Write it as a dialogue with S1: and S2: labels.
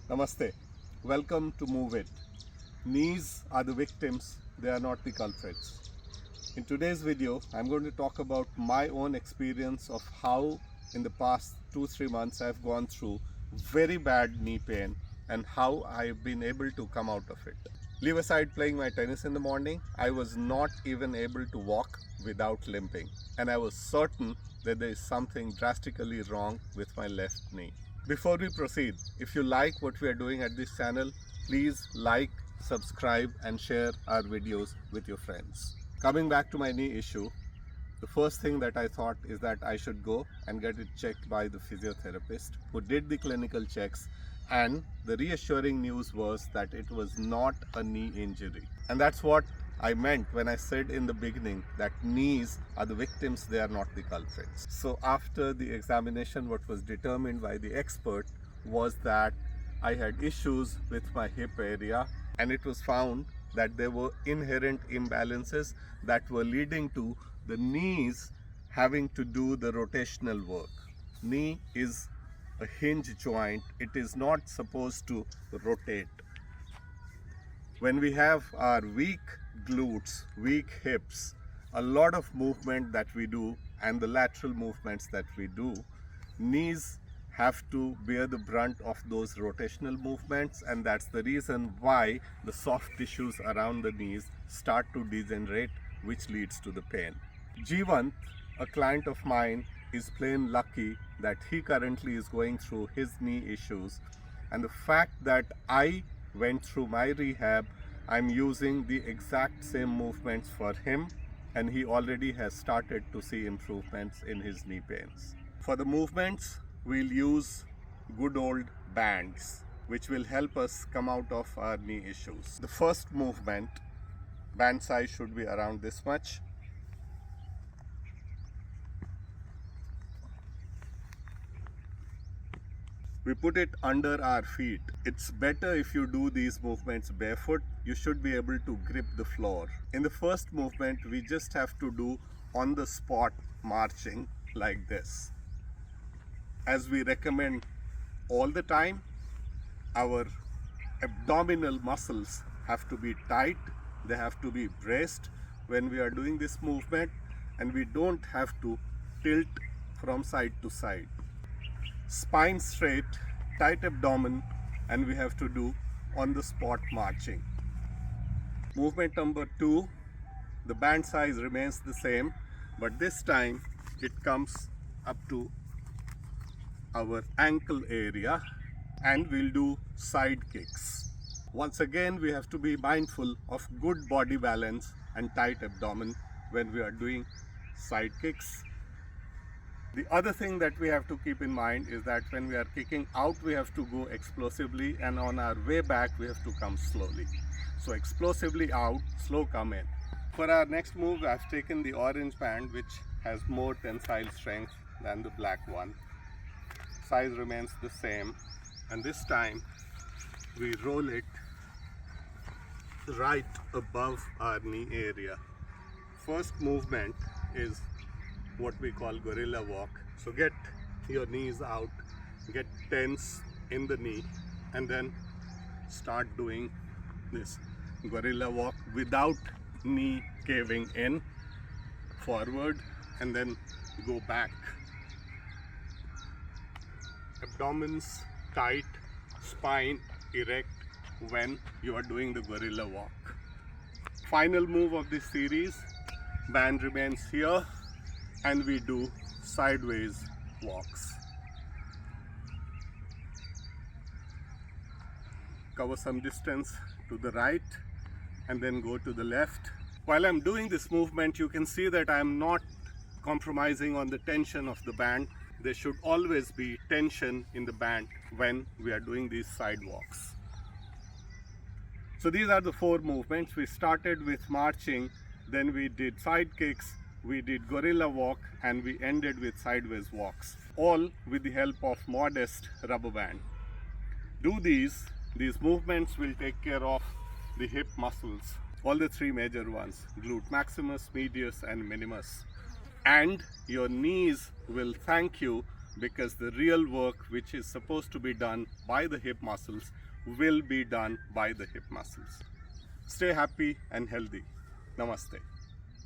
S1: Namaste. Welcome to Move It. Knees are the victims, they are not the culprits. In today's video, I'm going to talk about my own experience of how in the past 2-3 months I've gone through very bad knee pain and how I've been able to come out of it. Leave aside playing my tennis in the morning, I was not even able to walk without limping, and I was certain that there is something drastically wrong with my left knee. Before we proceed, if you like what we are doing at this channel, please like, subscribe and share our videos with your friends. Coming back to my knee issue, the first thing that I thought is that I should go and get it checked by the physiotherapist who did the clinical checks, and the reassuring news was that it was not a knee injury. And that's what I meant when I said in the beginning that knees are the victims, they are not the culprits. So after the examination, what was determined by the expert was that I had issues with my hip area, and it was found that there were inherent imbalances that were leading to the knees having to do the rotational work. Knee is a hinge joint. It is not supposed to rotate. When we have our weak glutes, weak hips, a lot of movement that we do and the lateral movements that we do, knees have to bear the brunt of those rotational movements, and that's the reason why the soft tissues around the knees start to degenerate, which leads to the pain. Jeevant, a client of mine, is plain lucky that he currently is going through his knee issues, and the fact that I went through my rehab, I'm using the exact same movements for him, and he already has started to see improvements in his knee pains. For the movements, we'll use good old bands, which will help us come out of our knee issues. The first movement, band size should be around this much. We put it under our feet. It's better if you do these movements barefoot. You should be able to grip the floor. In the first movement, we just have to do on the spot marching like this. As we recommend all the time, our abdominal muscles have to be tight. They have to be braced when we are doing this movement, and we don't have to tilt from side to side. Spine straight, tight abdomen, and we have to do on the spot marching. Movement number 2, the band size remains the same, but this time it comes up to our ankle area, and we'll do side kicks. Once again, we have to be mindful of good body balance and tight abdomen when we are doing side kicks. The other thing that we have to keep in mind is that when we are kicking out, we have to go explosively, and on our way back, we have to come slowly. So explosively out, slow come in. For our next move, I've taken the orange band, which has more tensile strength than the black one. Size remains the same, and this time we roll it right above our knee area. First movement is what we call gorilla walk. So get your knees out, get tense in the knee, and then start doing this gorilla walk without knee caving in, forward and then go back. Abdomens tight, spine erect when you are doing the gorilla walk. Final move of this series, band remains here, and we do sideways walks. Cover some distance to the right and then go to the left. While I'm doing this movement, you can see that I'm not compromising on the tension of the band. There should always be tension in the band when we are doing these side walks. So these are the 4 movements. We started with marching, then we did side kicks, we did gorilla walk, and we ended with sideways walks, all with the help of modest rubber band. Do these movements will take care of the hip muscles, all the 3 major ones, glute maximus, medius and minimus. And your knees will thank you because the real work which is supposed to be done by the hip muscles will be done by the hip muscles. Stay happy and healthy. Namaste.